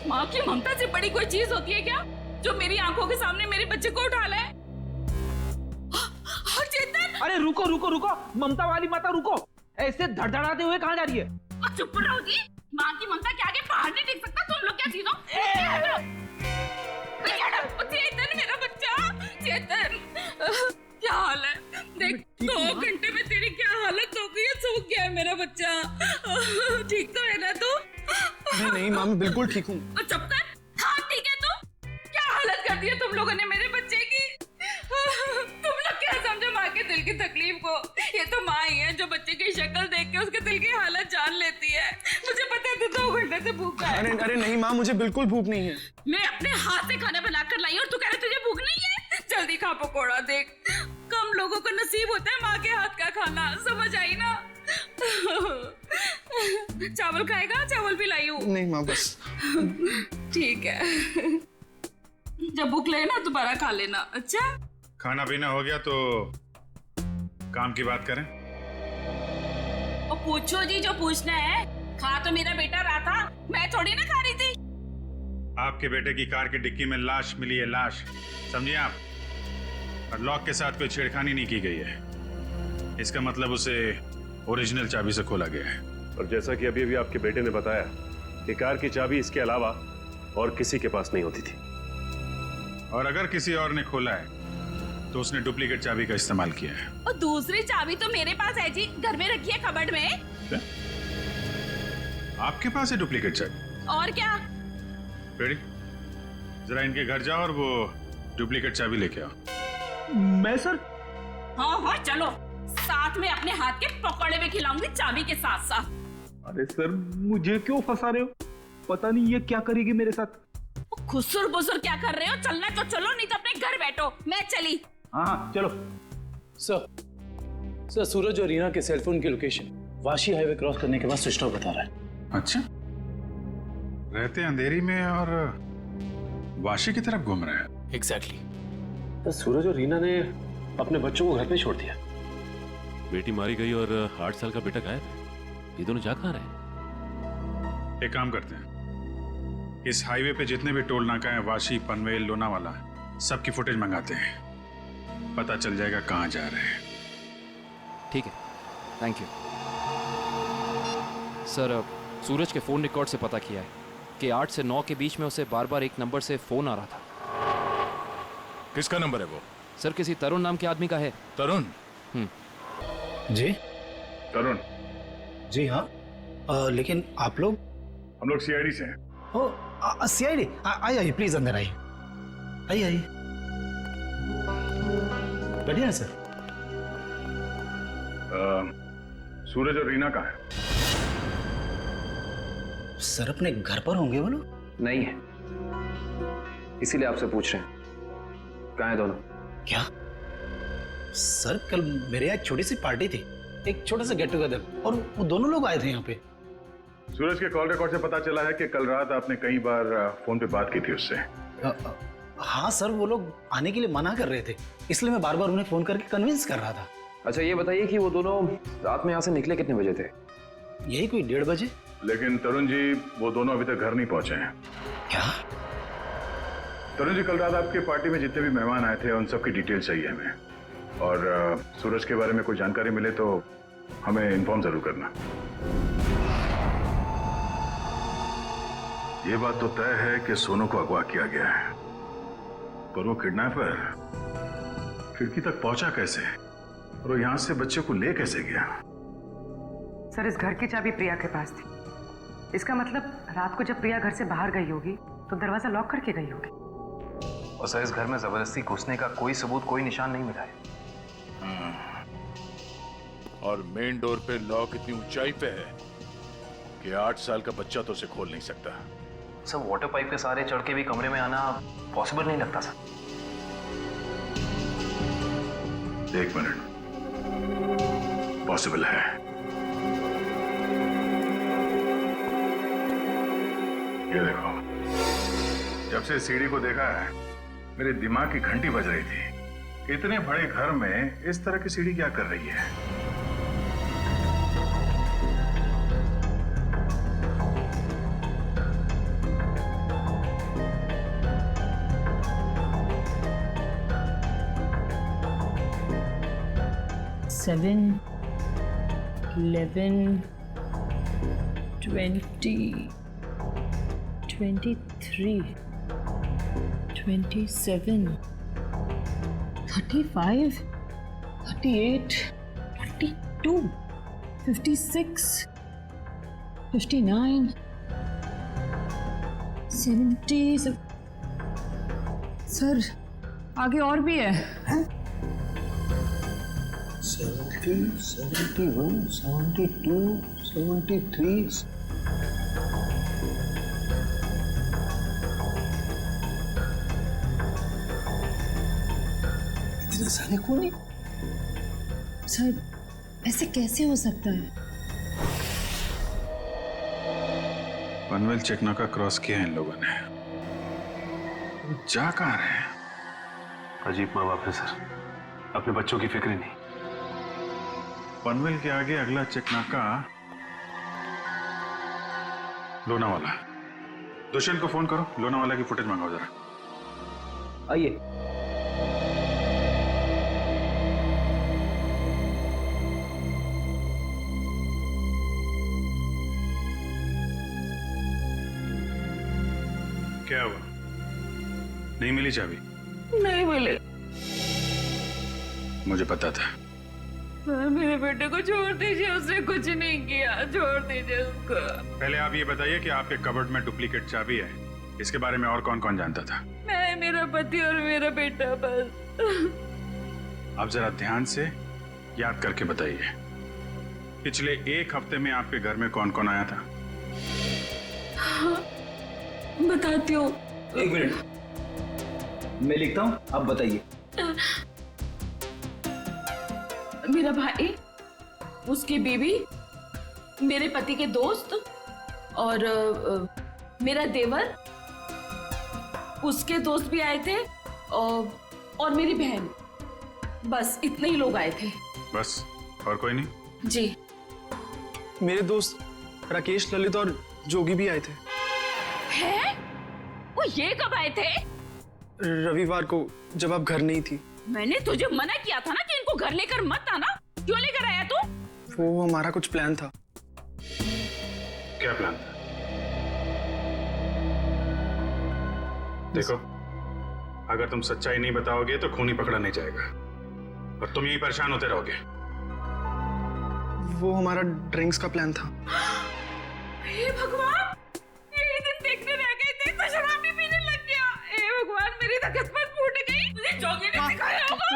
माँ की ममता से बड़ी कोई चीज होती है क्या जो मेरी आंखों के सामने मेरे बच्चे को उठा ले? चेतन! अरे रुको रुको रुको, ममता वाली माता रुको, ऐसे धड़धड़ाते हुए कहाँ जा रही है? चुप रहो जी, माँ की ममता के आगे पहाड़ नहीं टिक सकता। तुम लोग क्या चीजों? चेतन मेरा बच्चा, चेतन क्या हाल है? देख 2 घंटे में तेरी क्या हालत हो गई है, सूख गया है मेरा बच्चा। ठीक तो है ना तू? नहीं मामी, बिल्कुल ठीक हूँ। चुप कर। हाँ ठीक है तू? क्या हालत कर दी है तुम लोगों ने मेरे बच्चे की? तुम लोग क्या समझो माँ के दिल की तकलीफ को? ये तो माँ ही है जो बच्चे की शक्ल देख के उसके दिल की हालत जान लेती है। मुझे पता है तू 2 घंटे से भूखा है। अरे नहीं माँ, मुझे बिल्कुल भूख नहीं है। मैं अपने हाथ से खाना बनाकर लाई और तू कह रहा तुझे भूख नहीं है? जल्दी खा पकोड़ा। देख कम लोगों को नसीब होता है माँ के हाथ का खाना, समझ आई ना? चावल खाएगा? चावल भी लाई हूँ। नहीं माँ बस। ठीक है, जब भूख लगे ना दोबारा खा लेना। अच्छा खाना पीना हो गया तो काम की बात करें। और पूछो जी जो पूछना है। खा तो मेरा बेटा रहा था, मैं थोड़ी ना खा रही थी। आपके बेटे की कार की डिक्की में लाश मिली है, लाश, समझिए आप। और लॉक के साथ कोई छेड़खानी नहीं की गई है। इसका मतलब उसे ओरिजिनल चाबी से खोला गया है। और जैसा कि अभी अभी आपके बेटे ने बताया कि कार की चाबी इसके अलावा और किसी के पास नहीं होती थी। और अगर किसी और ने खोला है तो उसने डुप्लीकेट चाबी का इस्तेमाल किया है। और दूसरी चाबी तो मेरे पास है जी, घर में रखी है कबर्ड में। क्या? आपके पास है डुप्लीकेट चाबी? और क्या? रेडी, जरा इनके घर जाओ और वो डुप्लीकेट चाबी लेके आओ। मैं सर? हाँ चलो, साथ में अपने हाथ के पकौड़े भी खिलाऊंगी चाबी के साथ साथ। अरे सर मुझे क्यों फंसा रहे हो? पता नहीं ये क्या करेगी मेरे साथ। खुसुर बुसुर क्या कर रहे हो? चलना तो चलो, नहीं तो अपने घर बैठो। मैं चली। हाँ चलो। सर सूरज और रीना के सेलफोन की लोकेशन वाशी हाईवे क्रॉस करने के बाद स्विच ऑफ बता रहा है। अच्छा, रहते अंधेरी में और वाशी की तरफ घूम रहे हैं। एग्जैक्टली। तो सूरज और रीना ने अपने बच्चों को घर पे छोड़ दिया। बेटी मारी गई और 8 साल का बेटा गायब है। ये दोनों जा कहाँ रहे? एक काम करते हैं, इस हाईवे पे जितने भी टोल नाका हैं, वाशी, पनवेल, लोनावाला, सबकी फुटेज मंगाते हैं। पता चल जाएगा कहाँ जा रहे हैं। ठीक है, थैंक यू सर। सूरज के फोन रिकॉर्ड से पता किया है कि 8 से 9 के बीच में उसे बार बार एक नंबर से फोन आ रहा था। किसका नंबर है वो? सर किसी तरुण नाम के आदमी का है। तरुण? जी तरुण? जी हाँ। लेकिन आप लोग? हम लोग सीआईडी से हैं। ओ सीआईडी? आइए प्लीज अंदर आइए। आइए बढ़िया है सर। सूरज और रीना कहाँ है? सर अपने घर पर होंगे वो लोग? नहीं है, इसीलिए आपसे पूछ रहे हैं कहाँ है दोनों। क्या सर, कल मेरे यहाँ एक छोटी सी पार्टी थी, एक छोटा सा गेट टुगेदर, और वो दोनों लोग आए थे यहाँ पे। सूरज के कॉल रिकॉर्ड से पता चला है कि कल रात आपने कई बार फोन पे बात की थी उससे। हाँ सर, वो लोग आने के लिए मना कर रहे थे, इसलिए मैं बार बार उन्हें फोन करके कन्विंस कर रहा था। अच्छा ये बताइए कि वो दोनों रात में यहाँ से निकले कितने बजे थे? यही कोई 1:30 बजे। लेकिन तरुण जी, वो दोनों अभी तक घर नहीं पहुंचे हैं। क्या? तरुण जी, कल रात आपके पार्टी में जितने भी मेहमान आए थे उन सबकी डिटेल चाहिए हमें। और सूरज के बारे में कोई जानकारी मिले तो हमें इन्फॉर्म जरूर करना। ये बात तो तय है कि सोनू को अगवा किया गया है, पर वो किडनैपर खिड़की तक पहुंचा कैसे और वो यहां से बच्चे को ले कैसे गया? सर इस घर की चाबी प्रिया के पास थी। इसका मतलब रात को जब प्रिया घर से बाहर गई होगी तो दरवाजा लॉक करके गई होगी। और सर इस घर में जबरदस्ती घुसने का कोई सबूत, कोई निशान नहीं मिला है। और मेन डोर पे लॉक इतनी ऊंचाई पे है कि 8 साल का बच्चा तो उसे खोल नहीं सकता। सर वाटर पाइप के सहारे चढ़ के भी कमरे में आना पॉसिबल नहीं लगता सर। 1 मिनट, पॉसिबल है। ये देखो, जब से सीढ़ी को देखा है मेरे दिमाग की घंटी बज रही थी। इतने बड़े घर में इस तरह की सीढ़ी क्या कर रही है? 7, 11, 20, 23, 27, 35, 38, 42, 56, 59, 70. सर आगे और भी है। 70, 71, 72, 73. इतने सारे खूनी? सर ऐसे कैसे हो सकता है? पनवेल चेकनाका क्रॉस किया है इन लोगों ने। जा कहाँ रहे हैं? अजीब माँ बाप है सर, अपने बच्चों की फिक्र नहीं। पनवेल के आगे अगला चेकनाका लोनावाला। दुष्यंत को फोन करो, लोनावाला की फुटेज मंगाओ जरा। आइए। क्या हुआ? नहीं मिली चाबी? नहीं मिले। मुझे पता था। सर मेरे बेटे को छोड़ दीजिए, उसने कुछ नहीं किया, छोड़ दीजिए उसको। पहले आप ये बताइए कि आपके कबर्ड में डुप्लीकेट चाबी है, इसके बारे में और कौन कौन जानता था? मैं, मेरा पति और मेरा बेटा बस। आप जरा ध्यान से याद करके बताइए, पिछले 1 हफ्ते में आपके घर में कौन कौन आया था? बताती हूँ। 1 मिनट, मैं लिखता हूँ, आप बताइए। मेरा भाई, उसकी बीवी, मेरे पति के दोस्त और मेरा देवर, उसके दोस्त भी आए थे और मेरी बहन। बस इतने ही लोग आए थे। बस, और कोई नहीं? जी। मेरे दोस्त राकेश, ललित और जोगी भी आए थे। है? वो ये कब आए थे? रविवार को, जब आप घर नहीं थी। मैंने तुझे मना किया था ना कि इनको घर लेकर मत आना। क्यों लेकर आया तू? वो हमारा कुछ प्लान था। क्या प्लान था? देखो, अगर तुम सच्चाई नहीं बताओगे तो खूनी पकड़ा नहीं जाएगा और तुम यही परेशान होते रहोगे। वो हमारा ड्रिंक्स का प्लान था। हे भगवान, यही दिन देखने रह गए थे तो शराब भी पीने लग गया। हे भगवान, मेरी तो किस्मत फूट गई। मुझे जोगी ने सिखाया होगा,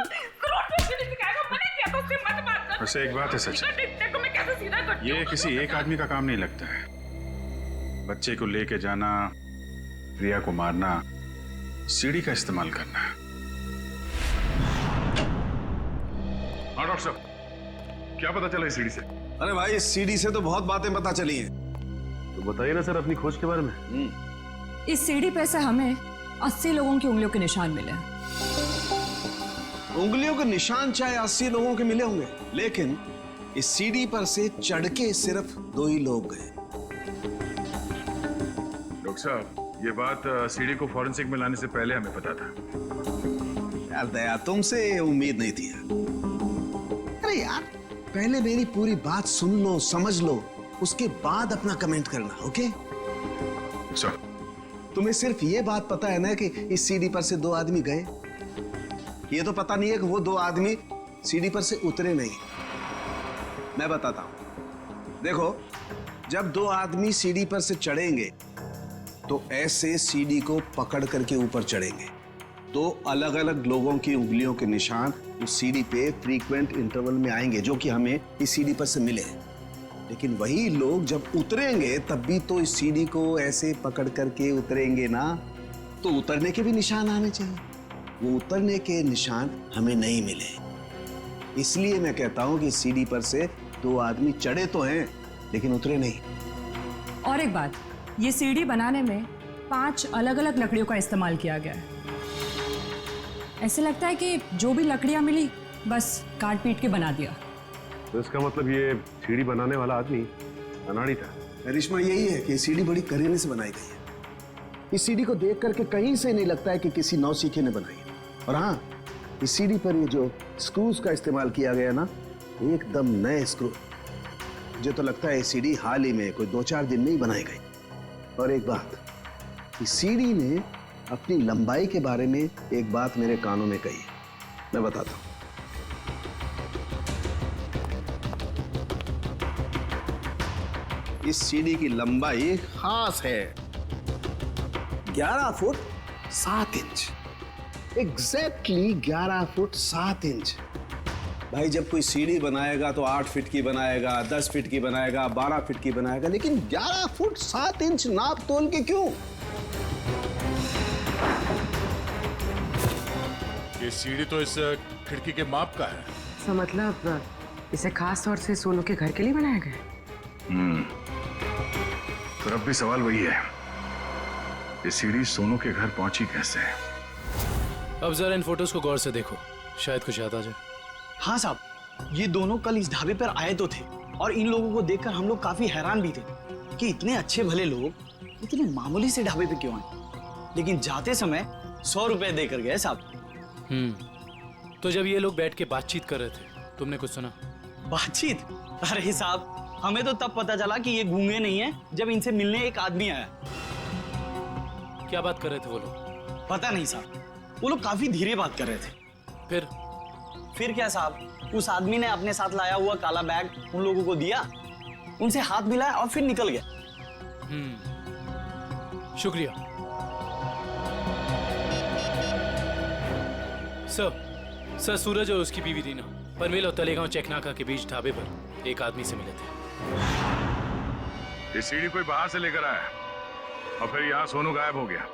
करोड़पति ने सिखाया होगा। मैंने किया तो उससे मत बात कर। वैसे एक बात है सच, देखो मैं कैसे सीधा करती हूँ। ये किसी एक आदमी का काम नहीं लगता है। बच्चे को लेके जाना, प्रिया को मारना, सीढ़ी का इस्तेमाल करना। हाँ डॉक्टर साहब, क्या पता चला इस सीढ़ी से? अरे भाई, इस सीढ़ी से तो बहुत बातें पता चली हैं। तो बताइए ना सर अपनी खोज के बारे में। इस सीढ़ी पे से हमें 80 लोगों की उंगलियों के निशान मिले हैं। उंगलियों के निशान चाहे 80 लोगों के मिले होंगे, लेकिन इस सीढ़ी पर से चढ़ के सिर्फ 2 ही लोग गए। डॉक्टर साहब, ये बात सीढ़ी को फॉरेंसिक में लाने से पहले हमें पता था। यार दया, तुमसे उम्मीद नहीं थी। अरे यार, पहले मेरी पूरी बात सुन लो, समझ लो, उसके बाद अपना कमेंट करना, ओके? सर, तुम्हें सिर्फ ये बात पता है ना कि इस सीढ़ी पर से 2 आदमी गए। ये तो पता नहीं है कि वो 2 आदमी सीढ़ी पर से उतरे नहीं। मैं बताता हूं, देखो, जब 2 आदमी सीढ़ी पर से चढ़ेंगे तो ऐसे सीढ़ी को पकड़ करके ऊपर चढ़ेंगे। 2 अलग अलग लोगों की उंगलियों के निशान उस सीढ़ी पे फ्रीक्वेंट इंटरवल में आएंगे, जो कि हमें इस सीढ़ी पर से मिले। लेकिन वही लोग जब उतरेंगे तब भी तो इस सीढ़ी को ऐसे पकड़ करके उतरेंगे ना, तो उतरने के भी निशान आने चाहिए। वो उतरने के निशान हमें नहीं मिले। इसलिए मैं कहता हूं कि सीढ़ी पर से 2 आदमी चढ़े तो हैं, लेकिन उतरे नहीं। और एक बात, ये सीढ़ी बनाने में 5 अलग अलग लकड़ियों का इस्तेमाल किया गया है। ऐसे लगता है कि जो भी लकड़ियां मिली बस काट पीट के बना दिया। तो इसका मतलब ये सीढ़ी बनाने वाला आदमी अनाड़ी था। करिश्मा यही है कि सीढ़ी बड़ी करीने से बनाई गई है। इस सीढ़ी को देख करके कहीं से नहीं लगता है कि किसी नौसिखे ने बनाई है। और हाँ, इस सीढ़ी पर ये जो स्क्रूज का इस्तेमाल किया गया ना, एकदम नए स्क्रू। मुझे तो लगता है सीढ़ी हाल ही में कोई 2-4 दिन में ही बनाई गई। और एक बात, इस सीढ़ी ने अपनी लंबाई के बारे में एक बात मेरे कानों में कही है, मैं बताता हूं। इस सीढ़ी की लंबाई खास है 11 foot 7 inch. Exactly 11 foot 7 inch. भाई जब कोई सीढ़ी बनाएगा तो 8 फीट की बनाएगा, 10 फीट की बनाएगा, 12 फीट की बनाएगा, लेकिन 11 फुट 7 इंच नाप तोल के क्यों? ये सीढ़ी तो इस खिड़की के माप का है। तो मतलब इसे खास तौर से सोनू के घर के लिए बनाया गया? फिर अब भी सवाल वही है, ये सीढ़ी सोनू के घर पहुंची कैसे? अब जरा इन फोटोज को गौर से देखो, शायद कुछ याद आ जाए। हाँ साहब, ये दोनों कल इस ढाबे पर आए तो थे और इन लोगों को देखकर हम लोग काफी हैरान भी थे कि इतने अच्छे भले लोग इतने मामूली से ढाबे पे क्यों आए, लेकिन जाते समय 100 रुपए देकर गए साहब। तो जब ये लोग बैठ के बातचीत कर रहे थे, तुमने कुछ सुना? बातचीत? अरे साहब, हमें तो तब पता चला कि ये गूंगे नहीं है जब इनसे मिलने एक आदमी आया। क्या बात कर रहे थे वो लोग? पता नहीं साहब, वो लोग काफी धीरे बात कर रहे थे। फिर क्या साहब, उस आदमी ने अपने साथ लाया हुआ काला बैग उन लोगों को दिया, उनसे हाथ मिलाया और फिर निकल गया। शुक्रिया सर। सूरज और उसकी बीवी रीना पनवेल और तलेगांव चेकनाका के बीच ढाबे पर एक आदमी से मिले थे। ये सीढ़ी कोई बाहर से लेकर आया और फिर यहाँ सोनू गायब हो गया।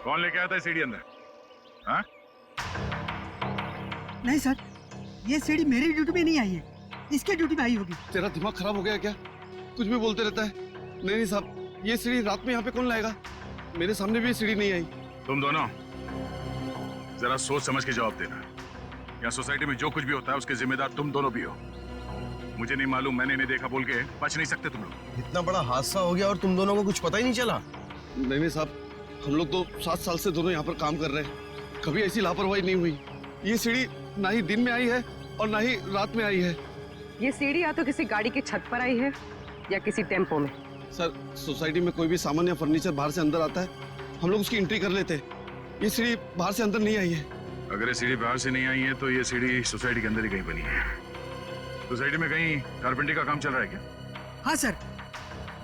कौन लेके आया था सीढ़ी अंदर? हाँ? नहीं सर, ये सीढ़ी मेरी ड्यूटी में नहीं आई है, इसके ड्यूटी में आई होगी। तेरा दिमाग खराब हो गया क्या? कुछ भी बोलते रहता है। नहीं साहब, ये सीढ़ी रात में यहाँ पे कौन लाएगा? मेरे सामने भी सीढ़ी नहीं आई। तुम दोनों जरा सोच समझ के जवाब देना। यहाँ सोसाइटी में जो कुछ भी होता है उसके जिम्मेदार तुम दोनों भी हो। मुझे नहीं मालूम, मैंने नहीं देखा बोल के बच नहीं सकते तुम लोग। इतना बड़ा हादसा हो गया और तुम दोनों को कुछ पता ही नहीं चला? नहीं साहब, हम लोग तो 7 साल से दोनों यहाँ पर काम कर रहे हैं, कभी ऐसी लापरवाही नहीं हुई। ये सीढ़ी ना ही दिन में आई है और ना ही रात में आई है। ये सीढ़ी या तो किसी गाड़ी की छत पर आई है या किसी टेम्पो में। सर, सोसाइटी में कोई भी सामान या फर्नीचर बाहर से अंदर आता है, हम लोग उसकी एंट्री कर लेते हैं। ये सीढ़ी बाहर से अंदर नहीं आई है। अगर ये सीढ़ी बाहर से नहीं आई है तो ये सीढ़ी सोसाइटी के अंदर ही कहीं बनी है। सोसाइटी में कहीं कारपेंटरी का काम चल रहा है क्या? हाँ सर,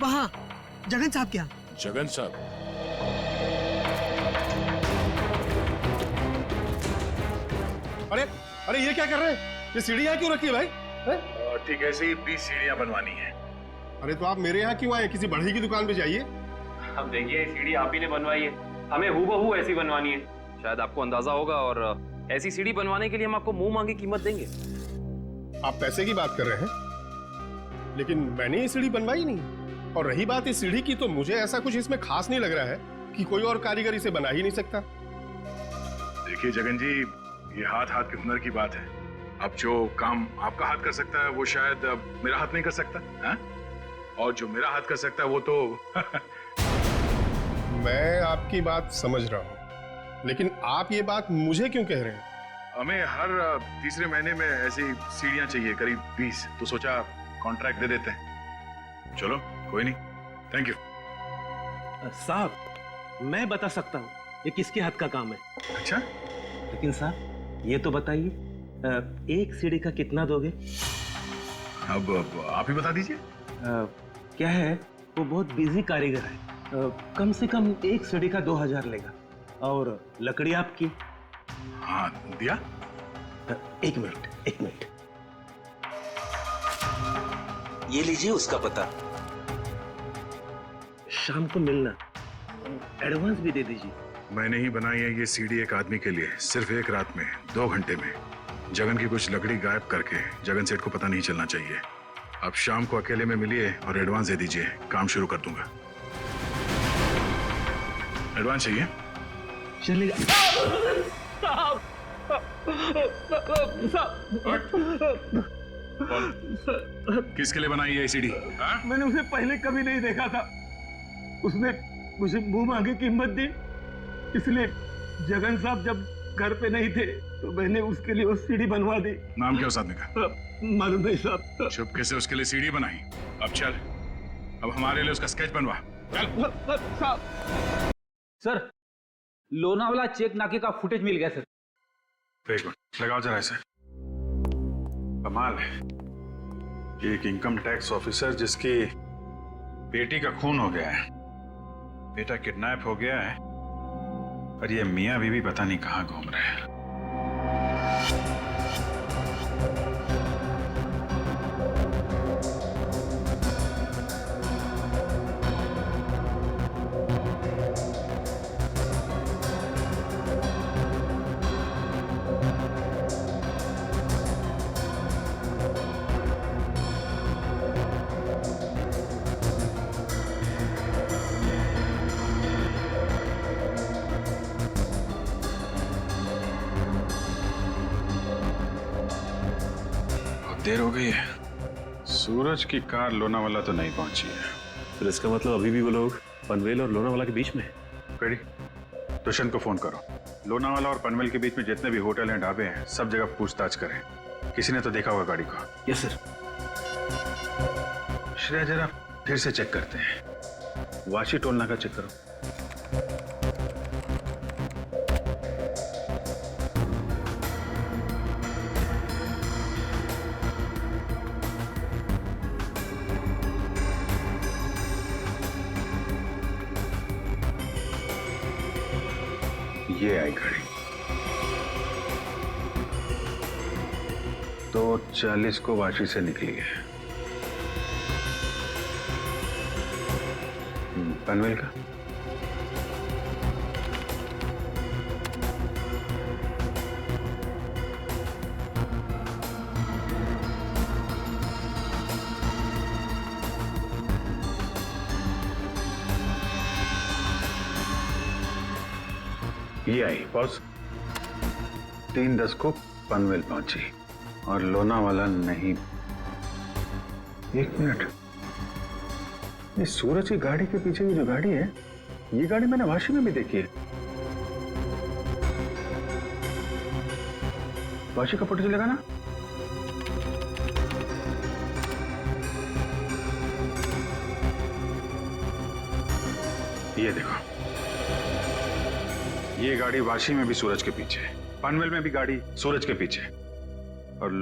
वहाँ जगन साहब क्या? जगन साहब? अरे ये क्या कर रहे हैं? ये सीढ़ी यहाँ क्यों रखी है भाई? ठीक है, ऐसे ही 20 सीढ़ियाँ बनवानी है। अरे तो आप मेरे यहाँ क्यों आए? किसी बढ़ई की दुकान पे जाइए। अब देखिए, सीढ़ी आप ही ने बनवाई है, हमें हूबहू ऐसी बनवानी है। शायद आपको अंदाजा होगा, और ऐसी सीढ़ी बनवाने के लिए हम आपको मुंह मांगी कीमत देंगे। आप पैसे की बात कर रहे हैं, लेकिन मैंने ये सीढ़ी बनवाई नहीं। और रही बात इस सीढ़ी की, तो मुझे ऐसा कुछ इसमें खास नहीं लग रहा है कि कोई और कारीगर इसे बना ही नहीं सकता। देखिए जगन जी, ये हाथ हाथ के हुनर की बात है। अब जो काम आपका हाथ कर सकता है वो शायद मेरा हाथ नहीं कर सकता है? और जो मेरा हाथ कर सकता है वो तो मैं आपकी बात समझ रहा हूँ, लेकिन आप ये बात मुझे क्यों कह रहे हैं? हमें हर तीसरे महीने में ऐसी सीढ़ियाँ चाहिए, करीब 20, तो सोचा कॉन्ट्रैक्ट दे देते हैं। चलो कोई नहीं, थैंक यू। साहब, मैं बता सकता हूँ ये किसके हाथ का काम है। अच्छा? लेकिन साहब ये तो बताइए, एक सीढ़ी का कितना दोगे? अब आप ही बता दीजिए। क्या है, वो बहुत बिजी कारीगर है, कम से कम एक सीढ़ी का 2000 लेगा। और लकड़ी आपकी? हाँ दिया। एक मिनट, ये लीजिए उसका पता। शाम को मिलना, एडवांस भी दे दीजिए। मैंने ही बनाई है ये सीढ़ी एक आदमी के लिए, सिर्फ एक रात में, 2 घंटे में। जगन की कुछ लकड़ी गायब करके जगन सेठ को पता नहीं चलना चाहिए। अब शाम को अकेले में मिलिए और एडवांस दे दीजिए, काम शुरू कर दूंगा। एडवांस चाहिए? चलेगा। किसके लिए बनाई है सीढ़ी? मैंने उसे पहले कभी नहीं देखा था, उसने मुझे मुंह मांगे कीमत दी, इसलिए जगन साहब जब घर पे नहीं थे तो मैंने उसके लिए वो सीढ़ी बनवा दी। नाम क्या उस आदमी का? मालूम नहीं साहब। चुपके से उसके लिए सीढ़ी बनाई। अब चल, अब हमारे लिए उसका स्केच बनवा। चल। सर, लोनावाला चेक नाके का फुटेज मिल गया सर। एक मिनट लगाओ जरा इसे। कमाल है, एक इनकम टैक्स ऑफिसर जिसकी बेटी का खून हो गया है, बेटा किडनैप हो गया है, और ये मियां बीवी पता नहीं कहां घूम रहे हैं। देर हो गई है, सूरज की कार लोनावाला तो नहीं पहुंची है। फिर इसका मतलब अभी भी वो लोग पनवेल और लोनावाला के बीच में है। कड़ी, दुष्यंत को फोन करो। लोनावाला और पनवेल के बीच में जितने भी होटल हैं, ढाबे हैं, सब जगह पूछताछ करें। किसी ने तो देखा होगा गाड़ी को। Yes sir. श्रेया, जरा फिर से चेक करते हैं। वाशी टोल नाका चेक करो। ये आई गाड़ी 2:40 को वाशी से निकली है। पनवेल का ये आई बॉस 3:10 को पनवेल पहुंची और लोनावाला नहीं। एक मिनट, ये सूरज की गाड़ी के पीछे की जो गाड़ी है, ये गाड़ी मैंने वाशी में भी देखी है। वाशी का फोटो चलेगा ना? ये देखो, ये गाड़ी वाशी में भी सूरज के पीछे, पनवेल में भी गाड़ी सूरज के पीछे, और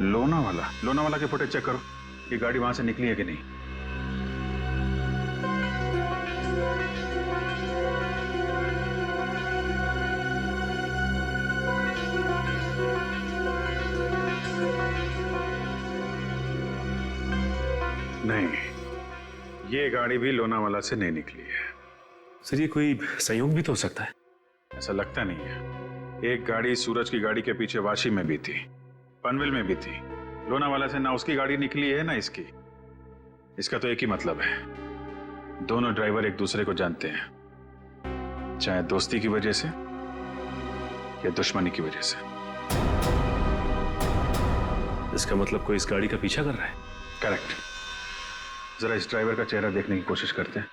लोनावाला के फुटेज चेक करो। ये गाड़ी वहां से निकली है कि नहीं। नहीं, ये गाड़ी भी लोनावाला से नहीं निकली है। सर, ये कोई संयोग भी तो हो सकता है। ऐसा लगता नहीं है। एक गाड़ी सूरज की गाड़ी के पीछे वाशी में भी थी, पनवेल में भी थी। लोनावाला से ना उसकी गाड़ी निकली है ना इसकी। इसका तो एक ही मतलब है, दोनों ड्राइवर एक दूसरे को जानते हैं, चाहे दोस्ती की वजह से या दुश्मनी की वजह से। इसका मतलब कोई इस गाड़ी का पीछा कर रहा है। करेक्ट। जरा इस ड्राइवर का चेहरा देखने की कोशिश करते हैं।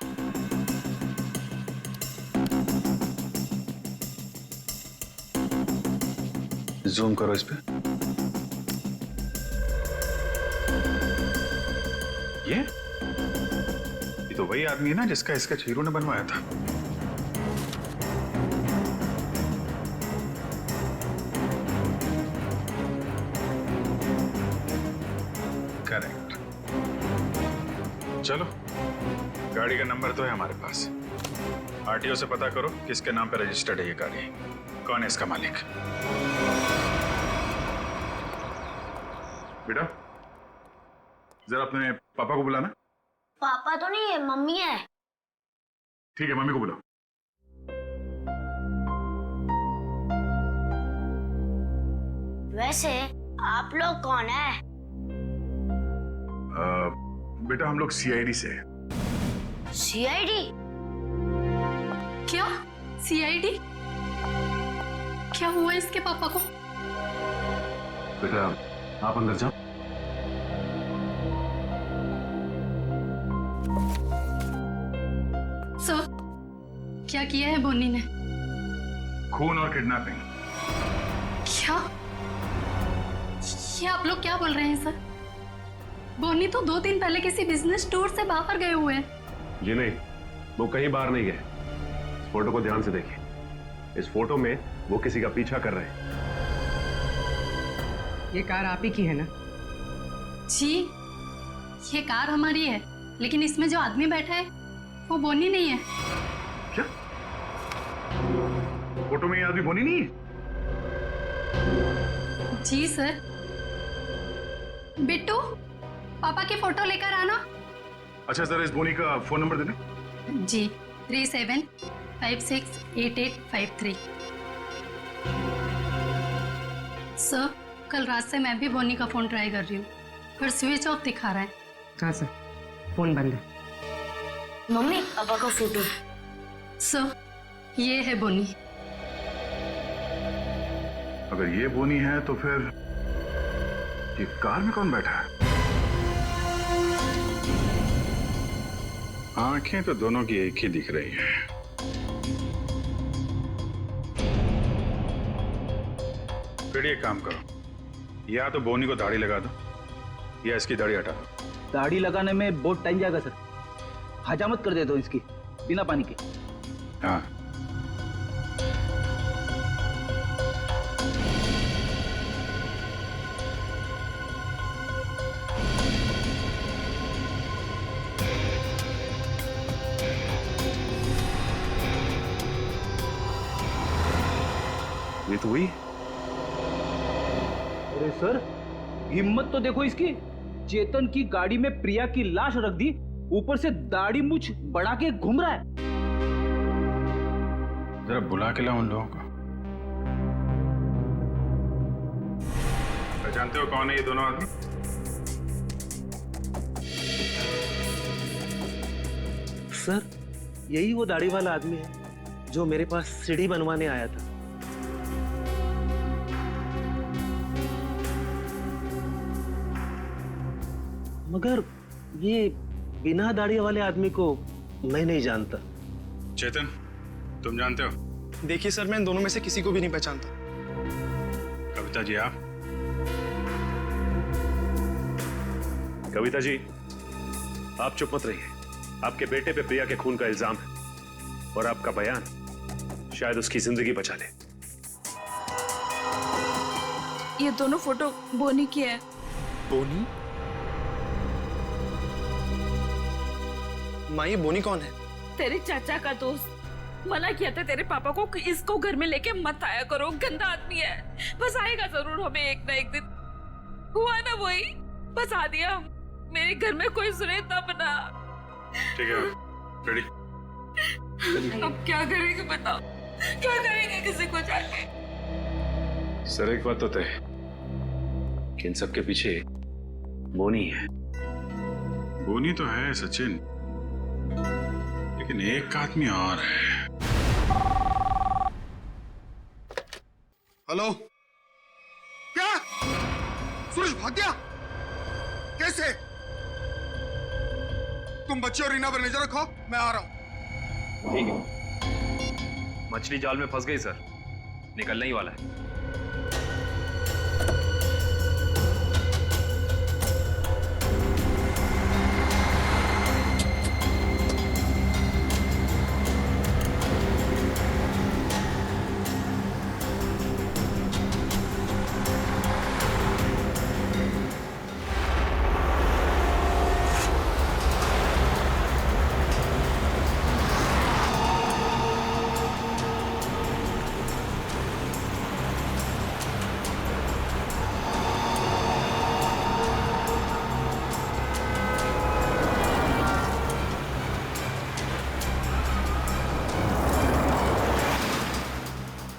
जूम करो इस पे। ये तो वही आदमी है ना जिसका स्केच हीरो ने बनवाया था। करेक्ट। चलो, गाड़ी का नंबर तो है हमारे पास। आरटीओ से पता करो किसके नाम पे रजिस्टर्ड है ये गाड़ी, कौन है इसका मालिक। बेटा, जरा अपने पापा को बुलाना। पापा तो नहीं है, मम्मी है। ठीक है, मम्मी को बुलाओ। वैसे आप लोग कौन है? बेटा, हम लोग सीआईडी से हैं। सीआईडी? क्या? सीआईडी? क्या हुआ इसके पापा को? बेटा, आप अंदर जाओ। सर, क्या किया है बोनी ने? खून और किडनैपिंग। क्या? ये आप लोग क्या बोल रहे हैं सर? बोनी तो 2 दिन पहले किसी बिजनेस टूर से बाहर गए हुए हैं। जी नहीं, वो कहीं बाहर नहीं गए। इस फोटो को ध्यान से देखिए। इस फोटो में वो किसी का पीछा कर रहे हैं। ये कार आप ही की है ना? जी, ये कार हमारी है, लेकिन इसमें जो आदमी बैठा है वो बोनी नहीं है। क्या? फोटो में ये आदमी बोनी नहीं है? जी सर। बिट्टू, पापा की फोटो लेकर आना। अच्छा जरा इस बोनी का फोन नंबर देना। जी, 37568853। सर, कल रात से मैं भी बोनी का फोन ट्राई कर रही हूँ, पर स्विच ऑफ दिखा रहा है। हाँ सर, फोन बंद है। मम्मी, पापा का फोटो। सर, ये है बोनी। अगर ये बोनी है तो फिर ये कार में कौन बैठा है? आंखें तो दोनों की एक ही दिख रही हैं। फिर एक काम करो, या तो बोनी को दाढ़ी लगा दो या इसकी दाढ़ी हटा दो। दाढ़ी लगाने में बहुत टाइम जाएगा सर। हजामत कर दे दो इसकी बिना पानी के। हाँ, ये तो हुई। अरे सर, हिम्मत तो देखो इसकी। चेतन की गाड़ी में प्रिया की लाश रख दी, ऊपर से दाढ़ी मूछ बढ़ा के घूम रहा है। जरा बुला के लाओ उन लोगों को। जानते हो कौन है ये दोनों आदमी? सर, यही वो दाढ़ी वाला आदमी है जो मेरे पास सीढ़ी बनवाने आया था। मगर ये बिना दाढ़ी वाले आदमी को मैं नहीं जानता। चेतन, तुम जानते हो? देखिए सर, मैं इन दोनों में से किसी को भी नहीं पहचानता। कविता जी, आप? कविता जी, आप चुप मत रहिए। आपके बेटे पे प्रिया के खून का इल्जाम है और आपका बयान शायद उसकी जिंदगी बचा ले। ये दोनों फोटो बोनी की है। बोनी? माँ, ये बोनी कौन है? तेरे चाचा का दोस्त। मना किया था तेरे पापा को कि इसको घर में लेके मत आया करो, गंदा आदमी है। बस आएगा जरूर हमें एक ना एक दिन। हुआ ना वही, बस आ दिया। मेरे घर में कोई सुने तब ना। ठीक है, रेडी? अब क्या करेंगे बताओ, क्या करेंगे किसी को जाके? सर, एक बात तो तय है कि इन सबके पीछे बोनी है। बोनी तो है सचिन, लेकिन एक आदमी और है। हेलो? क्या? सूरज भाग गया? कैसे? तुम बच्चे और रीना पर नजर रखो, मैं आ रहा हूं। ठीक है। मछली जाल में फंस गई सर, निकलने ही वाला है।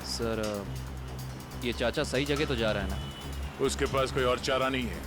सर, ये चाचा सही जगह तो जा रहा है ना? उसके पास कोई और चारा नहीं है।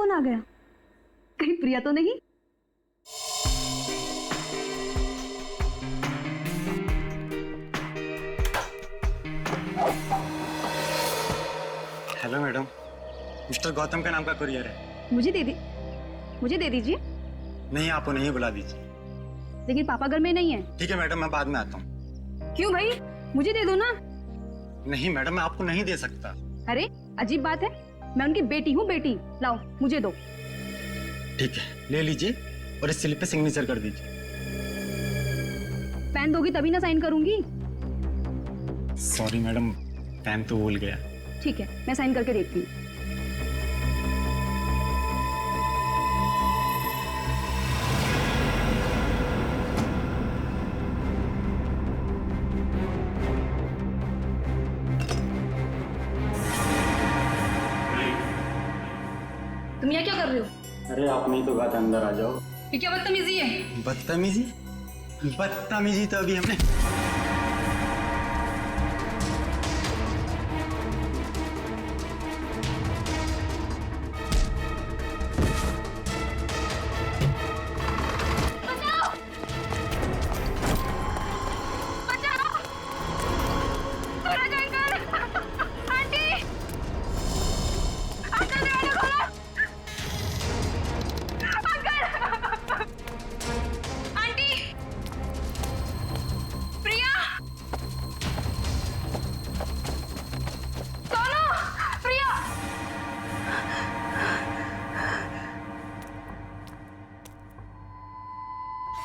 कौन आ गया? कहीं प्रिया तो नहीं? हेलो मैडम, मिस्टर गौतम का नाम का कुरियर है। मुझे दे दीजिए। नहीं, आपको नहीं, बुला दीजिए। लेकिन पापा घर में नहीं है। ठीक है मैडम, मैं बाद में आता हूँ। क्यों भाई, मुझे दे दो ना। नहीं मैडम, मैं आपको नहीं दे सकता। अरे अजीब बात है, मैं उनकी बेटी हूँ, बेटी। लाओ मुझे दो। ठीक है, ले लीजिए और इस स्लिप पे सिग्नेचर कर दीजिए। पेन दोगी तभी ना साइन करूंगी। सॉरी मैडम, पेन तो भूल गया। ठीक है, मैं साइन करके देखती हूँ। तुम यहाँ क्या कर रहे हो? अरे आपने ही तो कहा था अंदर आ जाओ। ये क्या बदतमीजी है? बदतमीजी तो अभी हमने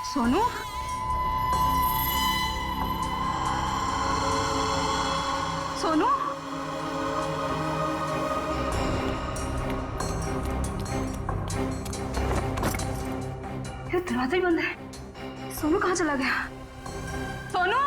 सोनू, सोनू, ये दरवाजा ही बंद है। सोनू कहाँ चला गया? सोनू,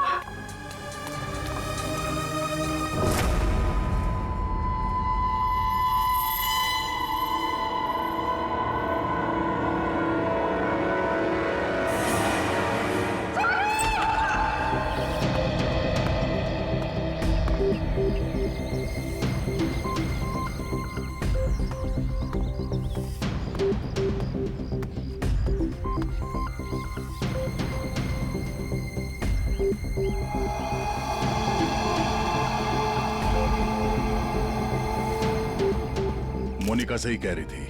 मोनिका सही कह रही थी,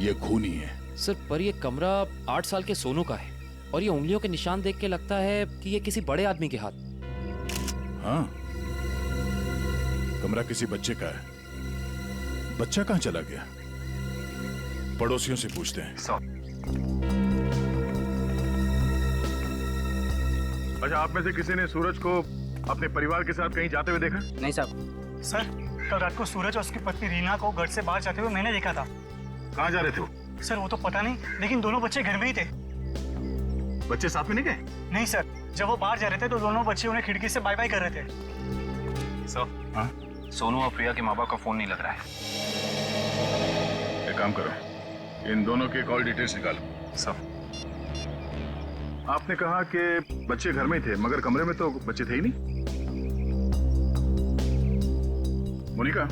ये खूनी है। सर, पर ये कमरा 8 साल के सोनू का है और ये उंगलियों के निशान देख के लगता है कि ये किसी बड़े आदमी के हाथ। हाँ, कमरा किसी बच्चे का है। बच्चा कहाँ चला गया? पड़ोसियों से पूछते हैं। अच्छा, आप में से किसी ने सूरज को अपने परिवार के साथ कहीं जाते हुए देखा? नहीं साहब। सर, कल रात को सूरज और उसकी पत्नी रीना को घर से बाहर जाते हुए मैंने देखा था। कहाँ जा रहे थे वो? सर वो तो पता नहीं, लेकिन दोनों बच्चे घर में ही थे। बच्चे साथ में नहीं गए? नहीं सर, जब वो बाहर जा रहे थे तो दोनों बच्चे उन्हें खिड़की से बाय बाय कर रहे थे। सर, सोनू और प्रिया के माँ बाप का फोन नहीं लग रहा है। एक काम करो, इन दोनों के कॉल डिटेल्स निकालो। सर, आपने कहा कि बच्चे घर में ही थे, मगर कमरे में तो बच्चे थे ही नहीं। मोनिका।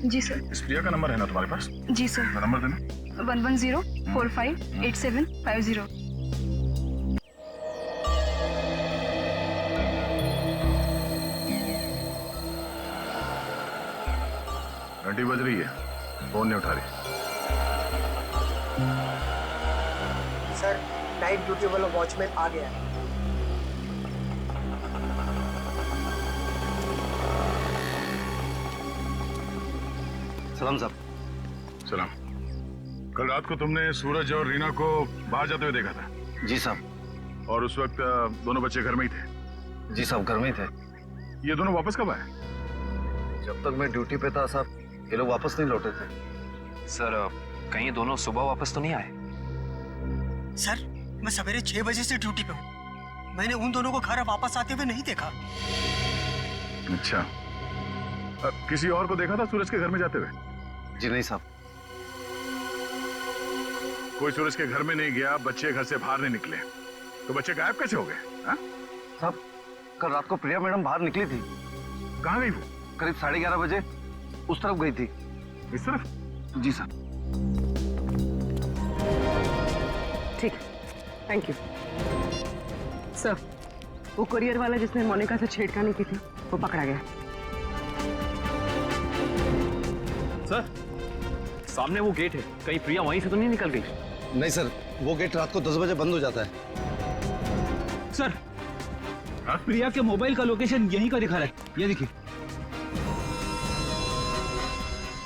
जी सर। इस प्रिया का नंबर है ना तुम्हारे पास? जी सर। नंबर देना। 110458750। घंटी बज रही है, फोन नहीं उठा रही। सर, नाइट ड्यूटी वाला वॉचमैन आ गया है। सलाम साहब। सलाम। कल रात को तुमने सूरज और रीना को बाहर जाते हुए देखा था? जी साहब। और उस वक्त दोनों बच्चे घर में ही थे? जी साहब, घर में ही थे। ये दोनों वापस कब आए? जब तक मैं ड्यूटी पे था साहब, ये लोग वापस नहीं लौटे थे। सर, कहीं ये दोनों सुबह वापस तो नहीं आए? सर, मैं सवेरे 6 बजे से ड्यूटी पे हूँ। मैंने उन दोनों को घर वापस आते हुए नहीं देखा। अच्छा, किसी और को देखा था सूरज के घर में जाते हुए? जी नहीं साहब। कोई सूरज के घर में नहीं गया, बच्चे घर से बाहर नहीं निकले, तो बच्चे गायब कैसे हो गए? साहब, कल रात को प्रिया मैडम बाहर निकली थी। कहाँ गई वो? करीब 11:30 बजे उस तरफ गई थी। इस तरफ? जी साहब। ठीक है, थैंक यू सर। वो कुरियर वाला जिसने मोनिका से छेड़खानी की थी वो पकड़ा गया। सर, सामने वो गेट है, कहीं प्रिया वहीं से तो नहीं निकल गई? नहीं सर, वो गेट रात को 10 बजे बंद हो जाता है। सर, प्रिया के मोबाइल का लोकेशन यहीं का दिखा रहा है, ये देखिए।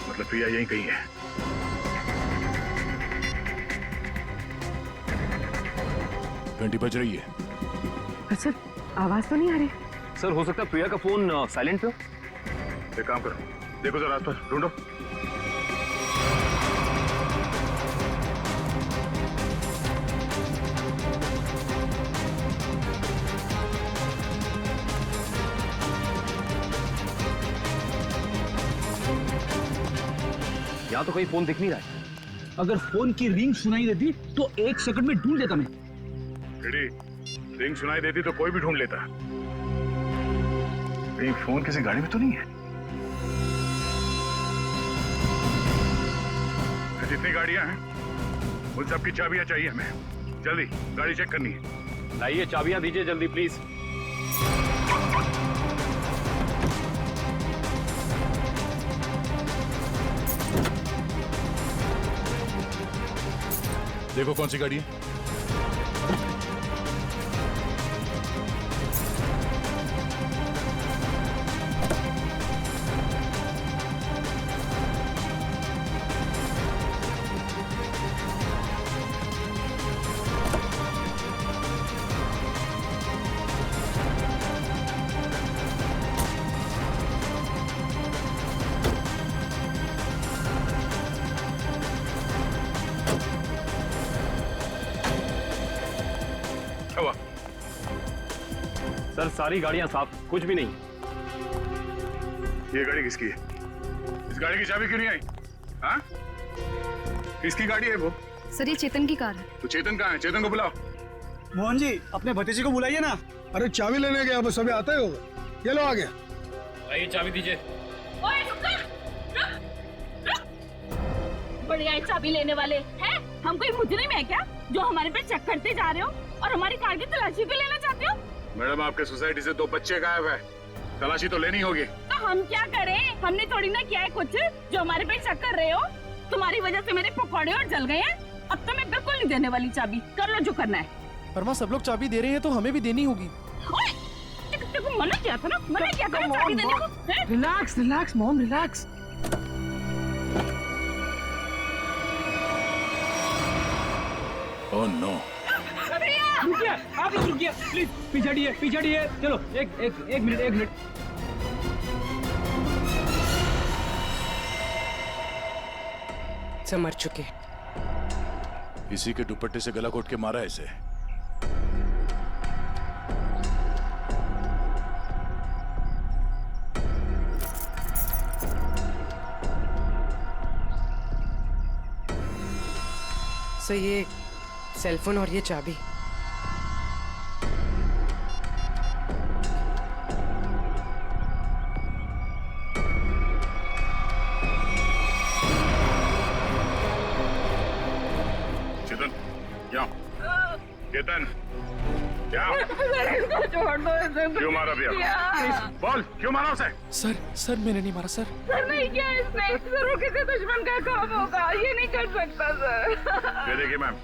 मतलब प्रिया यहीं कहीं है। घंटी बज रही है। सर, आवाज तो नहीं आ रही। सर, हो सकता है प्रिया का फोन साइलेंट पे हो। एक काम करो, देखो जरा आसपास ढूंढो। यहाँ तो कहीं फोन दिख नहीं रहा है। अगर फोन की रिंग सुनाई देती तो 1 सेकंड में ढूंढ लेता मैं। रिंग सुनाई देती तो कोई भी ढूंढ लेता। कहीं फोन किसी गाड़ी में तो नहीं है? जितनी गाड़ियां हैं उन सब की चाबियां चाहिए हमें। जल्दी गाड़ी चेक करनी है। लाइए, चाबियां दीजिए जल्दी प्लीज। देखो कौन सी गाड़ी है। सर, सारी गाड़ियां साफ, कुछ भी नहीं। ये गाड़ी किसकी है? इस गाड़ी की चाबी क्यों नहीं आई? हाँ? किसकी गाड़ी है वो? सर, ये चेतन की कार है। तो चेतन कहाँ है? चेतन को बुलाओ। मोहन जी, अपने भतीजे को बुलाइए ना। अरे चाबी लेने गया, बस अभी आता ही होगा। ये लो आ गया। आइए, चाबी दीजिए। ओए, रुक जा, रुक। बढ़िया है चाबी लेने वाले हैं। हम कोई मुजरिम है क्या जो हमारे पे चेक करते जा रहे हो और हमारी कार की तलाशी भी लेना चाहते हो? मैडम, आपके सोसाइटी से 2 बच्चे गायब है, तलाशी तो लेनी होगी। तो हम क्या करें? हमने थोड़ी ना किया है कुछ जो हमारे पे शक कर रहे हो। तुम्हारी वजह से मेरे पकौड़े और जल गए हैं। अब तो मैं बिल्कुल नहीं देने वाली चाबी। कर लो जो करना है। पर माँ, सब लोग चाबी दे रहे हैं तो हमें भी देनी होगी। ओए, तेको मना किया था ना, मना किया था ना चाबी देने को। Relax relax mom, relax. Oh no. रुकिए, आप लोग रुकिए प्लीज। पीछे हटिए। चलो, एक मिनट। सब मर चुके। इसी के दुपट्टे से गला घोट के मारा इसे। सर, ये सेलफोन और ये चाबी। चेतन, क्या? छोड़ दो इसे। क्यों मारा भैया? बोल, क्यों मारा उसे? सर, मैंने नहीं मारा सर। सर, नहीं किया इसने। जरूर किसी दुश्मन का काम होगा, ये नहीं कर सकता सर। ये देखिए मैम,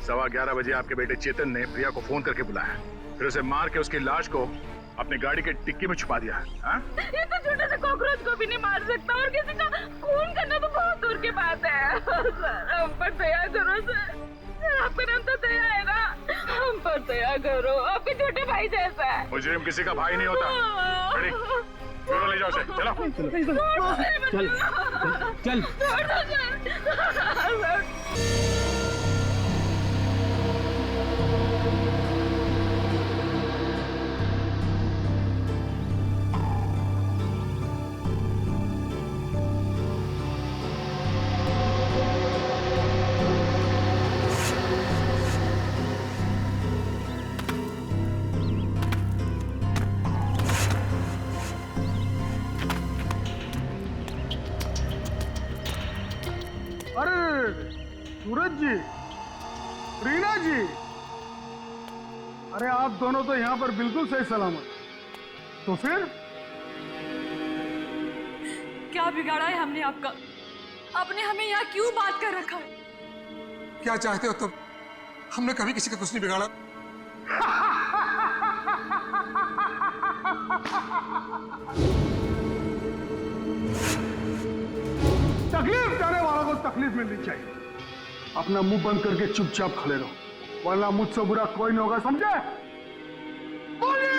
11:15 बजे आपके बेटे चेतन ने प्रिया को फोन करके बुलाया, फिर उसे मार के उसकी लाश को अपनी गाड़ी के डिक्की में छुपा दिया। ये तो छोटे से कॉकरोच को भी नहीं मार सकता और किसी का खून करना तो बहुत दूर की बात है। सर, हम पर दया करो सर। आपका नाम तो दया है ना, हम पर दया करो। आपके छोटे भाई जैसा है। मुजरिम किसी का भाई नहीं होता। रेडी? चलो ले जाओ उसे, चलो। चल। सूरज जी, रीना जी, अरे आप दोनों तो यहाँ पर बिल्कुल सही सलामत। तो फिर क्या बिगाड़ा है हमने आपका? आपने हमें यहाँ क्यों बात कर रखा है? क्या चाहते हो तुम? हमने कभी किसी का कुछ नहीं बिगाड़ा। तकलीफ देने वालों को तकलीफ मिलनी चाहिए। अपना मुंह बंद करके चुपचाप खड़े रहो, वरना मुझसे बुरा कोई नहीं होगा, समझे? बोलिए।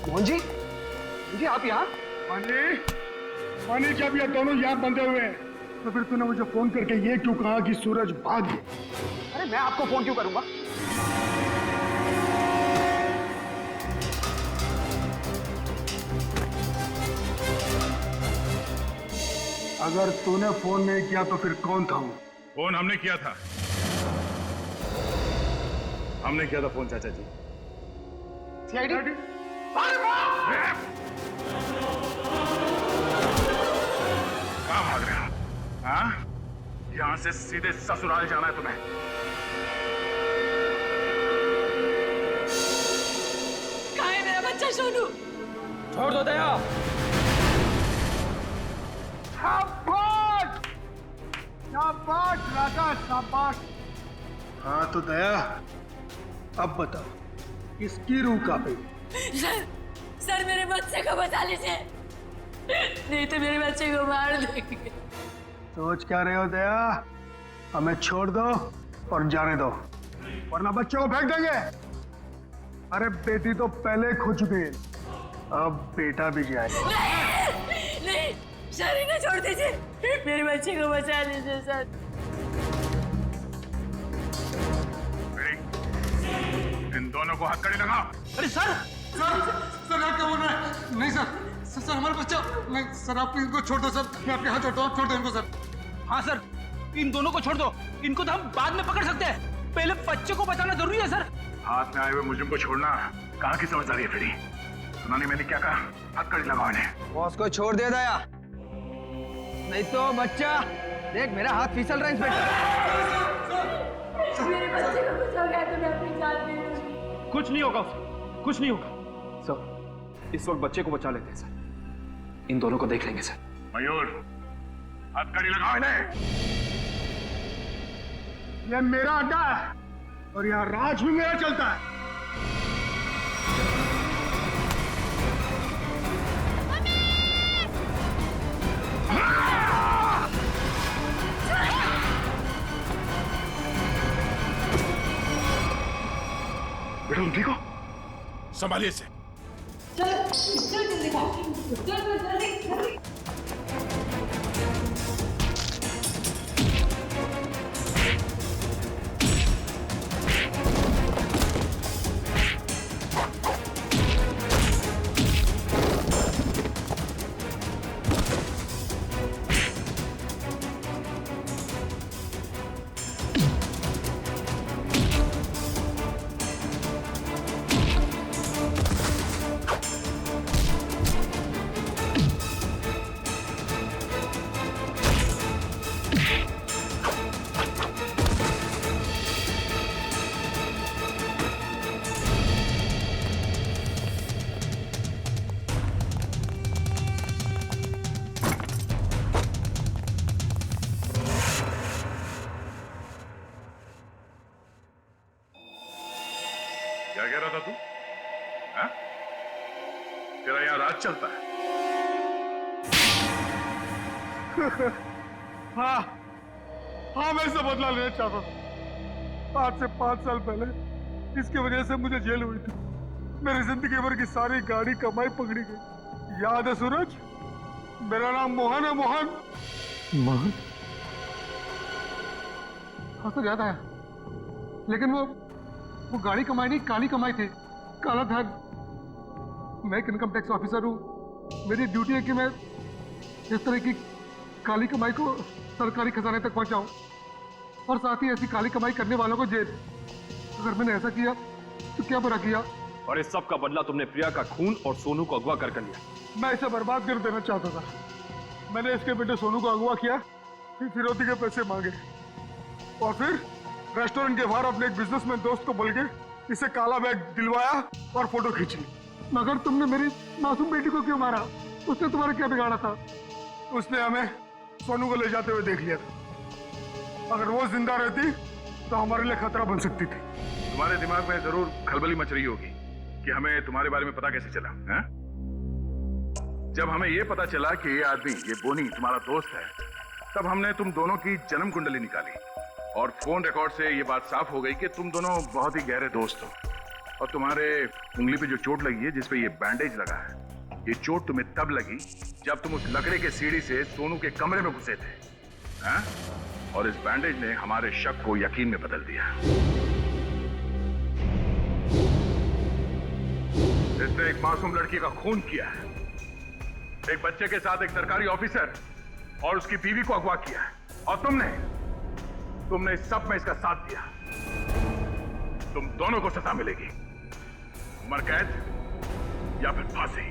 मोहन जी, जी आप यहाँ? मानी जब ये दोनों यहाँ बंधे हुए हैं, तो फिर तूने मुझे फोन करके ये क्यों कहा कि सूरज भाग गया? अरे मैं आपको फोन क्यों करूंगा? अगर तूने फोन नहीं किया तो फिर कौन था वो? फोन हमने किया था। हमने किया था फोन चाचा जी। सीआईडी? कहाँ भाग रहे हो? हाँ? यहाँ से सीधे ससुराल जाना है तुम्हें। कहाँ है मेरा बच्चा सोनू? छोड़ दो दया। शाबाश! शाबाश राजा, शाबाश। हाँ तो दया, अब बताओ किसकी रूह कांपे? सर मेरे बच्चे को बचा लीजिए, नहीं तो मेरे बच्चे को मार देंगे। सोच क्या रहे हो दया? हमें छोड़ दो और जाने दो, वरना बच्चों को फेंक देंगे। अरे बेटी तो पहले खो चुकी है, अब बेटा भी जाए। नहीं, सर इन्हें छोड़ दीजिए, मेरे बच्चे को बचा लीजिए सर। इन दोनों को हथकड़ी लगाओ। अरे सर आप क्या बोल रहे हैं? नहीं सर हमारा बच्चा नहीं सर, आप इनको छोड़ दो सर, मैं आपके हाथ छोड़ता हूँ, छोड़ दो इनको सर। हाँ सर, इन दोनों को छोड़ दो, इनको तो हम बाद में पकड़ सकते हैं, पहले बच्चे को बचाना जरूरी है सर। हाथ में आए हुए मुजरिम को छोड़ना कहाँ की समझदारी है फ्रेडी? सुना नहीं मैंने क्या कहा? हथकड़ी लगाओ इन्हें। बॉस को छोड़ दे दया, नहीं तो बच्चा देख मेरा हाथ फिसल रहा है इंस्पेक्टर। मेरे बच्चे को बचा गया तो मैं अपनी जान दे दूंगी। कुछ नहीं होगा उसे, कुछ नहीं होगा सर। इस वक्त बच्चे को बचा लेते हैं सर, इन दोनों को देख लेंगे सर। मयूर, हथकड़ी लगाओ इन्हें। ये मेरा अड्डा है और यहाँ राज भी मेरा चलता है। बेटा तुम ठीक हो? संभालिए इसे। क्या कह रहा था तू? हाँ? तेरा यहाँ राज चलता है? हाँ मैं इससे बदला लेना चाहता था। आज से 5 साल पहले इसकी वजह से मुझे जेल हुई थी। मेरी जिंदगी भर की सारी गाड़ी कमाई पकड़ी गई। याद है सूरज? मेरा नाम मोहन है, मोहन। मोहन? हाँ सर, याद आया। लेकिन वो गाड़ी कमाई नहीं, काली कमाई थी, काला धन। मैं एक इनकम टैक्स ऑफिसर हूँ। मेरी ड्यूटी है कि मैं इस तरह की काली कमाई को सरकारी खजाने तक पहुंचाऊं और साथ ही ऐसी काली कमाई करने वालों को जेल। अगर मैंने ऐसा किया तो क्या बुरा किया? और इस सब का बदला तुमने प्रिया का खून और सोनू को अगवा कर लिया। मैं इसे बर्बाद कर देना चाहता था। मैंने इसके बेटे सोनू को अगवा किया, फिर फिरौती के पैसे मांगे और फिर रेस्टोरेंट के बाहर अपने एक बिजनेसमैन दोस्त को बोल के इसे काला बैग दिलवाया और फोटो खींची। मगर तुमने मेरी मासूम बेटी को क्यों मारा? उसने तुम्हारा क्या बिगाड़ा था? उसने हमें सोनू को ले जाते हुए देख लिया था। अगर वो जिंदा रहती तो हमारे लिए खतरा बन सकती थी। तुम्हारे दिमाग में जरूर खलबली मच रही होगी कि हमें तुम्हारे बारे में पता कैसे चला है? जब हमें यह पता चला कि ये आदमी, ये बोनी तुम्हारा दोस्त है, तब हमने तुम दोनों की जन्म कुंडली निकाली और फोन रिकॉर्ड से ये बात साफ हो गई कि तुम दोनों बहुत ही गहरे दोस्त हो। और तुम्हारे उंगली पे जो चोट लगी है, जिसपे ये बैंडेज लगा है, ये चोट तुम्हें तब लगी जब तुम उस लकड़े के सीढ़ी से सोनू के कमरे में घुसे थे, हैं? और इस बैंडेज ने हमारे शक को यकीन में बदल दिया। इसने एक मासूम लड़की का खून किया है, एक बच्चे के साथ एक सरकारी ऑफिसर और उसकी बीवी को अगवा किया है, और तुमने इस सब में इसका साथ दिया। तुम दोनों को सजा मिलेगी, उम्र कैद या फिर फांसी।